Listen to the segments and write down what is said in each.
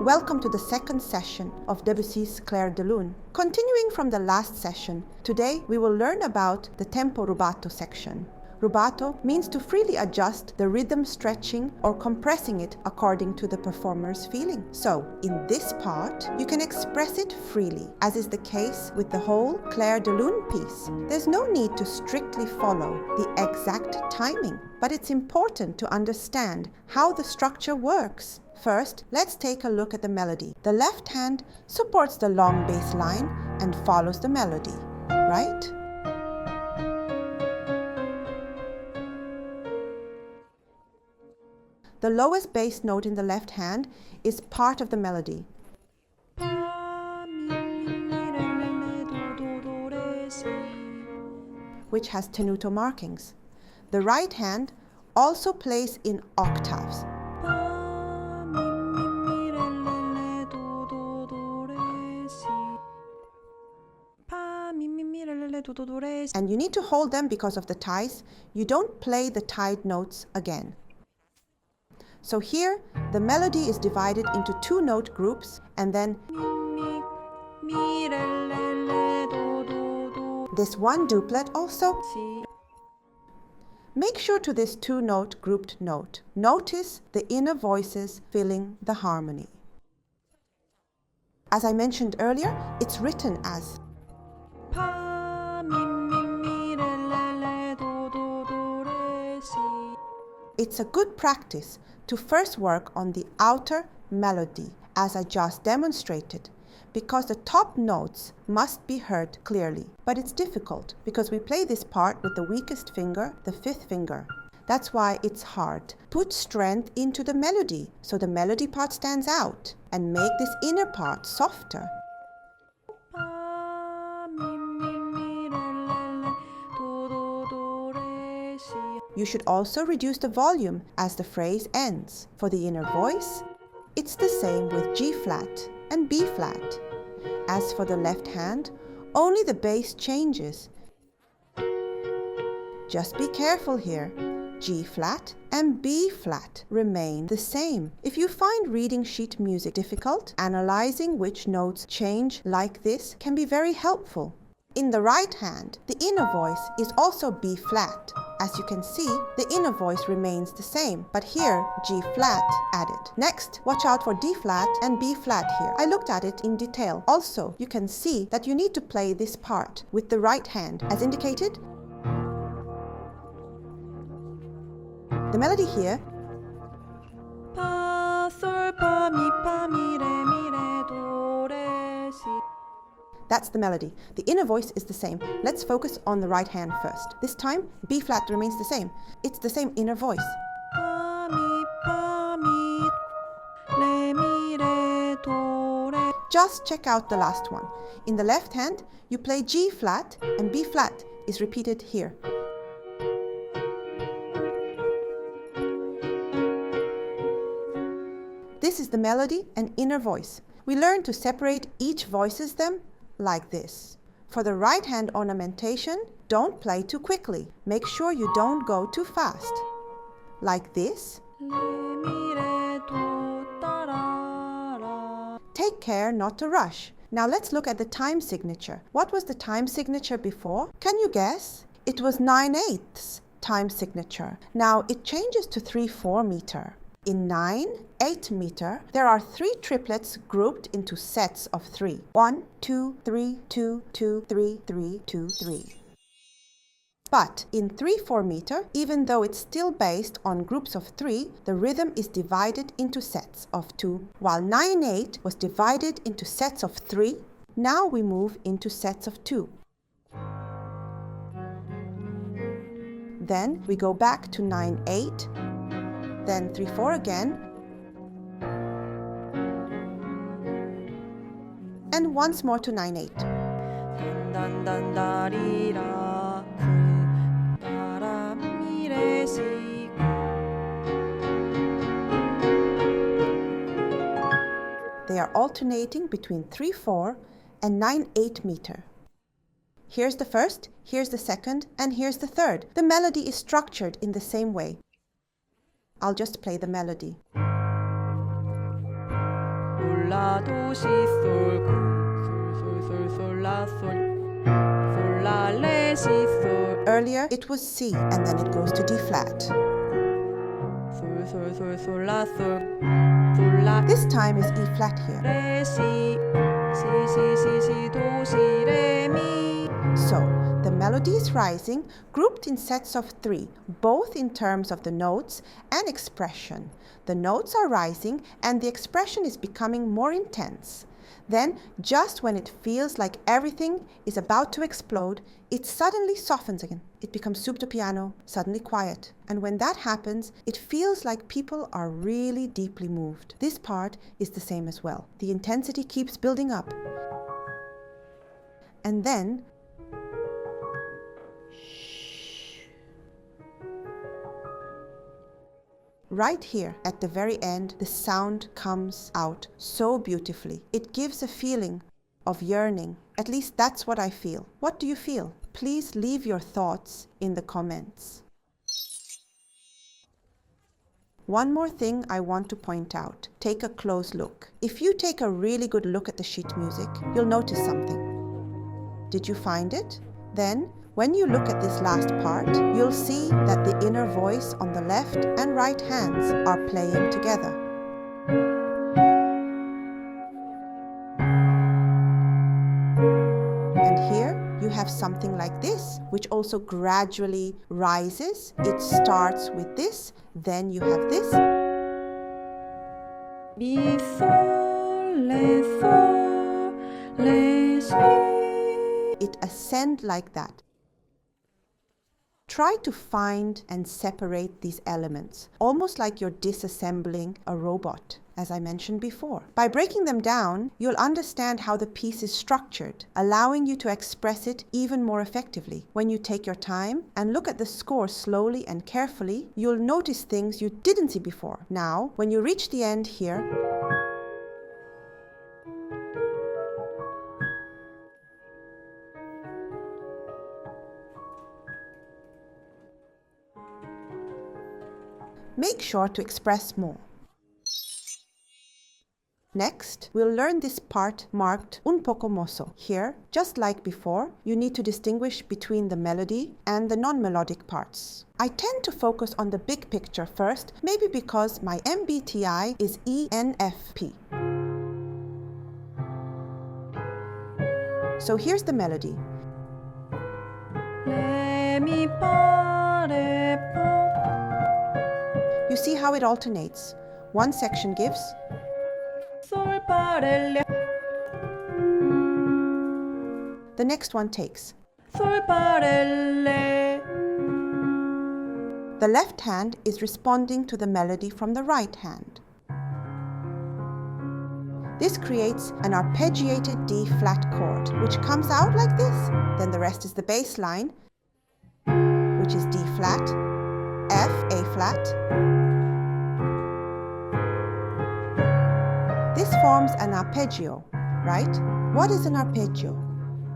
Welcome to the second session of Debussy's Clair de Lune. Continuing from the last session, today we will learn about the tempo rubato section. Rubato means to freely adjust the rhythm, stretching or compressing it according to the performer's feeling. So, in this part, you can express it freely, as is the case with the whole Clair de Lune piece. There's no need to strictly follow the exact timing, but it's important to understand how the structure works. First, let's take a look at the melody. The left hand supports the long bass line and follows the melody, right? The lowest bass note in the left hand is part of the melody. Which has tenuto markings. The right hand also plays in octaves. And you need to hold them because of the ties. You don't play the tied notes again. So here, the melody is divided into two note groups and then this one duplet also. Make sure to this two-note grouped note. Notice the inner voices filling the harmony. As I mentioned earlier, it's written as It's a good practice to first work on the outer melody, as I just demonstrated, because the top notes must be heard clearly. But it's difficult because we play this part with the weakest finger, the fifth finger. That's why it's hard. Put strength into the melody so the melody part stands out and make this inner part softer. You should also reduce the volume as the phrase ends. For the inner voice, it's the same with G flat and B flat. As for the left hand, only the bass changes. Just be careful here. G flat and B flat remain the same. If you find reading sheet music difficult, analyzing which notes change like this can be very helpful. In the right hand, the inner voice is also B flat. As you can see, the inner voice remains the same, but here, G flat added. Next, watch out for D flat and B flat here. I looked at it in detail. Also, you can see that you need to play this part with the right hand, as indicated. The melody here That's the melody. The inner voice is the same. Let's focus on the right hand first. This time, B flat remains the same. It's the same inner voice. Just check out the last one. In the left hand, you play G flat and B flat is repeated here. This is the melody and inner voice. We learn to separate each voices them like this. For the right hand ornamentation, don't play too quickly. Make sure you don't go too fast. Like this. Take care not to rush. Now let's look at the time signature. What was the time signature before? Can you guess? It was 9/8 time signature. Now it changes to 3/4 meter. In 9/8 meter, there are 3 triplets grouped into sets of 3. 1, 2, 3, 2, 2, 3, 3, 2, 3. But in 3/4 meter, even though it's still based on groups of 3, the rhythm is divided into sets of 2. While 9/8 was divided into sets of 3, now we move into sets of 2. Then we go back to 9/8. Then 3/4 again, and once more to 9/8. They are alternating between 3/4 and 9/8 meter. Here's the first, here's the second, and here's the third. The melody is structured in the same way. I'll just play the melody. sol, la, do, si, sol, sol, la, sol, la, le, si, sol. Earlier it was C and then it goes to D flat. Sol, la, sol, la. This time is E flat here. Re, si, do, si, re, mi. So, the melody is rising, grouped in sets of 3, both in terms of the notes and expression. The notes are rising and the expression is becoming more intense. Then, just when it feels like everything is about to explode, it suddenly softens again. It becomes soup to piano, suddenly quiet. And when that happens, it feels like people are really deeply moved. This part is the same as well. The intensity keeps building up. And then, right here at the very end, the sound comes out so beautifully. It gives a feeling of yearning. At least that's what I feel. What do you feel? Please leave your thoughts in the comments. One more thing I want to point out. Take a close look. If you take a really good look at the sheet music, you'll notice something. Did you find it? Then, when you look at this last part, you'll see that the inner voice on the left and right hands are playing together. And here you have something like this, which also gradually rises. It starts with this, then you have this. Mi, sol, le, si. It ascends like that. Try to find and separate these elements, almost like you're disassembling a robot, as I mentioned before. By breaking them down, you'll understand how the piece is structured, allowing you to express it even more effectively. When you take your time and look at the score slowly and carefully, you'll notice things you didn't see before. Now, when you reach the end here, make sure to express more. Next, we'll learn this part marked un poco mosso. Here, just like before, you need to distinguish between the melody and the non-melodic parts. I tend to focus on the big picture first, maybe because my MBTI is ENFP. So here's the melody. Le, mi, pa, re, pa. You see how it alternates. One section gives, Sol, pa, re, le. the next one takes. Sol, pa, re, le. The left hand is responding to the melody from the right hand. This creates an arpeggiated D flat chord, which comes out like this. Then the rest is the bass line, which is D flat, F, A flat. This forms an arpeggio, right? What is an arpeggio?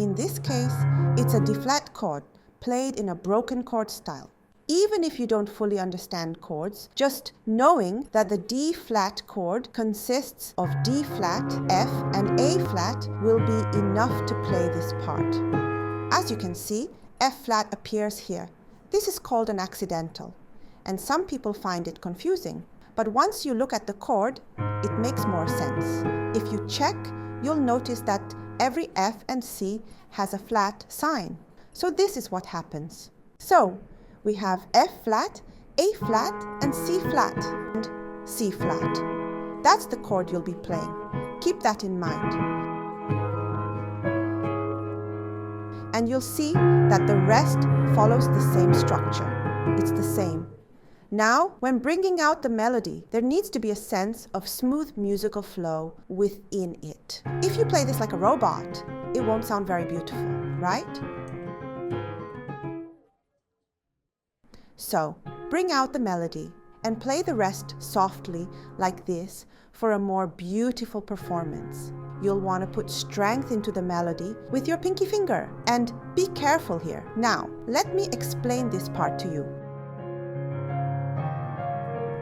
In this case, it's a D flat chord played in a broken chord style. Even if you don't fully understand chords, just knowing that the D flat chord consists of D flat, F, and A flat will be enough to play this part. As you can see, F flat appears here. This is called an accidental, and some people find it confusing. But once you look at the chord, it makes more sense. If you check, you'll notice that every F and C has a flat sign. So this is what happens. So, we have F flat, A flat, and C flat, and C flat. That's the chord you'll be playing. Keep that in mind. And you'll see that the rest follows the same structure. It's the same. Now, when bringing out the melody, there needs to be a sense of smooth musical flow within it. If you play this like a robot, it won't sound very beautiful, right? So, bring out the melody and play the rest softly like this for a more beautiful performance. You'll want to put strength into the melody with your pinky finger, and be careful here. Now, let me explain this part to you.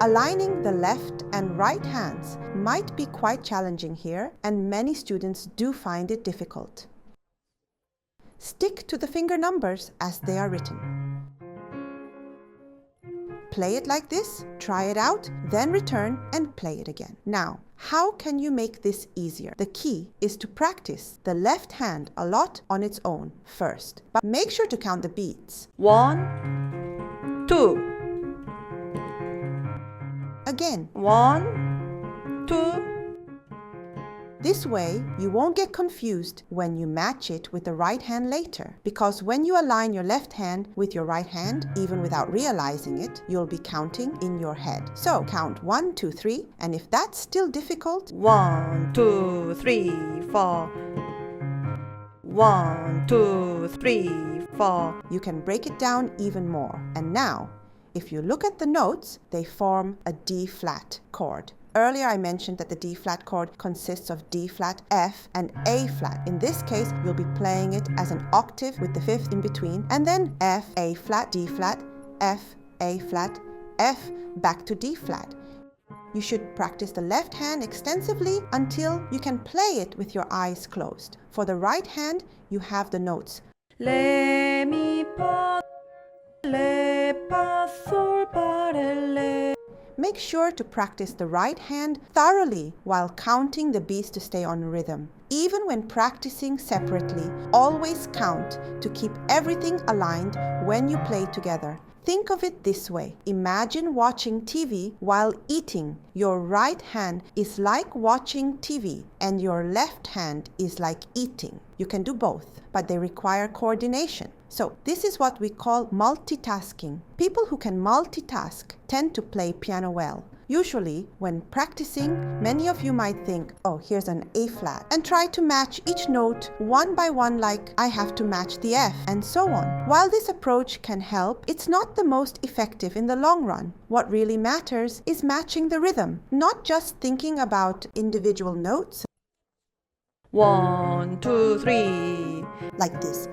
Aligning the left and right hands might be quite challenging here, and many students do find it difficult. Stick to the finger numbers as they are written. Play it like this, try it out, then return and play it again. Now, how can you make this easier? The key is to practice the left hand a lot on its own first, but make sure to count the beats. 1, 2. Again. 1, 2. This way, you won't get confused when you match it with the right hand later, because when you align your left hand with your right hand, even without realizing it, you'll be counting in your head. So count 1, 2, 3, and if that's still difficult, 1, 2, 3, 4. 1, 2, 3, 4. You can break it down even more. And now, if you look at the notes, they form a D-flat chord. Earlier I mentioned that the D-flat chord consists of D-flat, F, and A-flat. In this case, you'll be playing it as an octave with the fifth in between, and then F, A-flat, D-flat, F, A-flat, F, back to D-flat. You should practice the left hand extensively until you can play it with your eyes closed. For the right hand, you have the notes. Le, mi, fa, le, fa, sol, fa, re, le. Make sure to practice the right hand thoroughly while counting the beats to stay on rhythm. Even when practicing separately, always count to keep everything aligned when you play together. Think of it this way. Imagine watching TV while eating. Your right hand is like watching TV and your left hand is like eating. You can do both, but they require coordination. So this is what we call multitasking. People who can multitask tend to play piano well. Usually, when practicing, many of you might think, oh, here's an A flat, and try to match each note one by one like I have to match the F, and so on. While this approach can help, it's not the most effective in the long run. What really matters is matching the rhythm, not just thinking about individual notes. 1, 2, 3. Like this.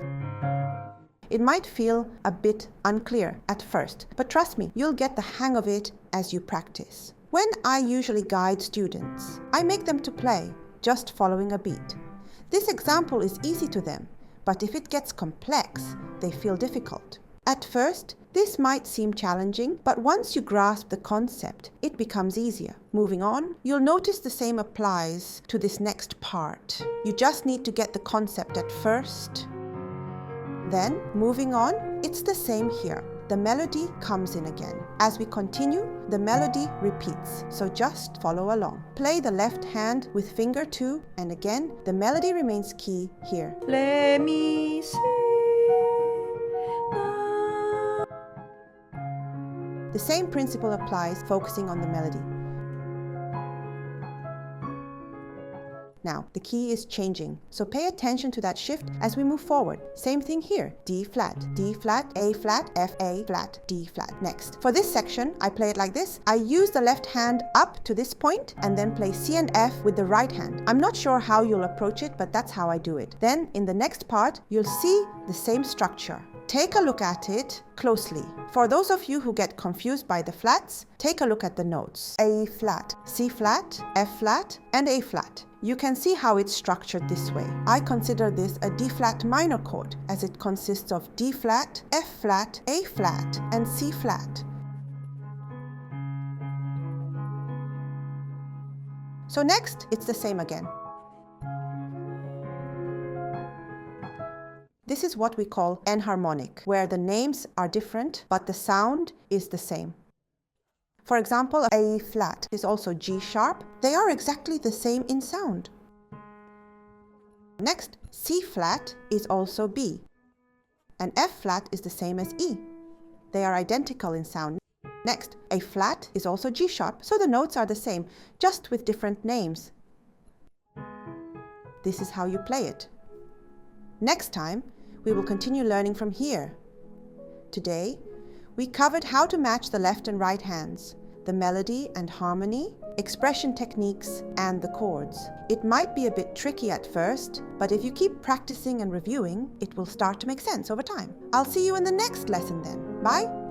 It might feel a bit unclear at first, but trust me, you'll get the hang of it as you practice. When I usually guide students, I make them to play, just following a beat. This example is easy to them, but if it gets complex, they feel difficult. At first, this might seem challenging, but once you grasp the concept, it becomes easier. Moving on, you'll notice the same applies to this next part. You just need to get the concept at first. Then, moving on, it's the same here. The melody comes in again. As we continue, the melody repeats, so just follow along. Play the left hand with finger 2, and again, the melody remains key here. Le, mi, si, la. The same principle applies, focusing on the melody. Now, the key is changing, so pay attention to that shift as we move forward. Same thing here, D flat, A flat, F, A flat, D flat. Next, for this section, I play it like this. I use the left hand up to this point and then play C and F with the right hand. I'm not sure how you'll approach it, but that's how I do it. Then, in the next part, you'll see the same structure. Take a look at it closely. For those of you who get confused by the flats, take a look at the notes. A flat, C flat, F flat, and A flat. You can see how it's structured this way. I consider this a D flat minor chord, as it consists of D flat, F flat, A flat, and C flat. So next, it's the same again. This is what we call enharmonic, where the names are different, but the sound is the same. For example, A flat is also G sharp. They are exactly the same in sound. Next, C flat is also B, and F flat is the same as E. They are identical in sound. Next, A flat is also G sharp, so the notes are the same, just with different names. This is how you play it. Next time, we will continue learning from here. Today, we covered how to match the left and right hands, the melody and harmony, expression techniques, and the chords. It might be a bit tricky at first, but if you keep practicing and reviewing, it will start to make sense over time. I'll see you in the next lesson then. Bye!